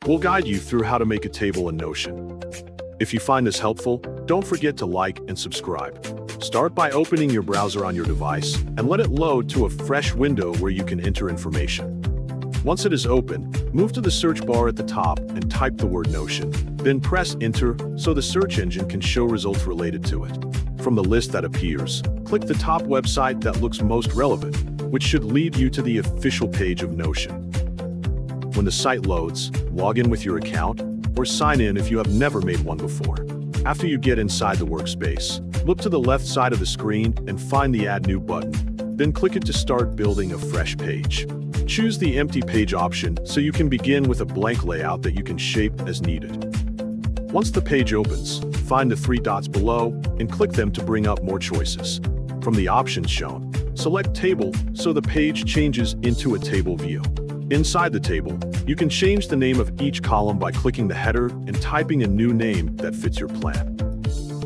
We'll guide you through how to make a table in Notion. If you find this helpful, don't forget to like and subscribe. Start by opening your browser on your device and let it load to a fresh window where you can enter information. Once it is open, move to the search bar at the top and type the word Notion. Then press Enter so the search engine can show results related to it. From the list that appears, click the top website that looks most relevant, which should lead you to the official page of Notion. When the site loads, log in with your account or sign in if you have never made one before. After you get inside the workspace, look to the left side of the screen and find the Add New button. Then click it to start building a fresh page. Choose the Empty Page option so you can begin with a blank layout that you can shape as needed. Once the page opens, find the three dots below and click them to bring up more choices. From the options shown, select Table so the page changes into a table view. Inside the table, you can change the name of each column by clicking the header and typing a new name that fits your plan.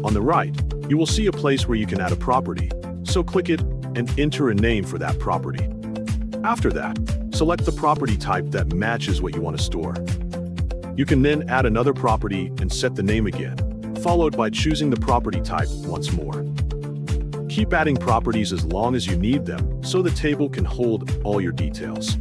On the right, you will see a place where you can add a property, so click it and enter a name for that property. After that, select the property type that matches what you want to store. You can then add another property and set the name again, followed by choosing the property type once more. Keep adding properties as long as you need them so the table can hold all your details.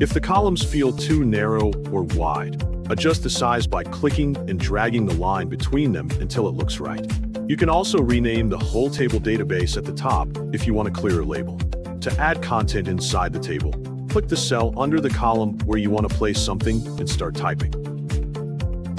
If the columns feel too narrow or wide, adjust the size by clicking and dragging the line between them until it looks right. You can also rename the whole table database at the top if you want a clearer label. To add content inside the table, click the cell under the column where you want to place something and start typing.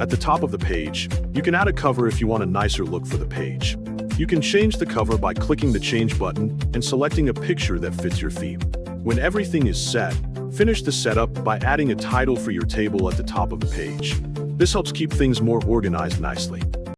At the top of the page, you can add a cover if you want a nicer look for the page. You can change the cover by clicking the Change button and selecting a picture that fits your theme. When everything is set, finish the setup by adding a title for your table at the top of the page. This helps keep things more organized nicely.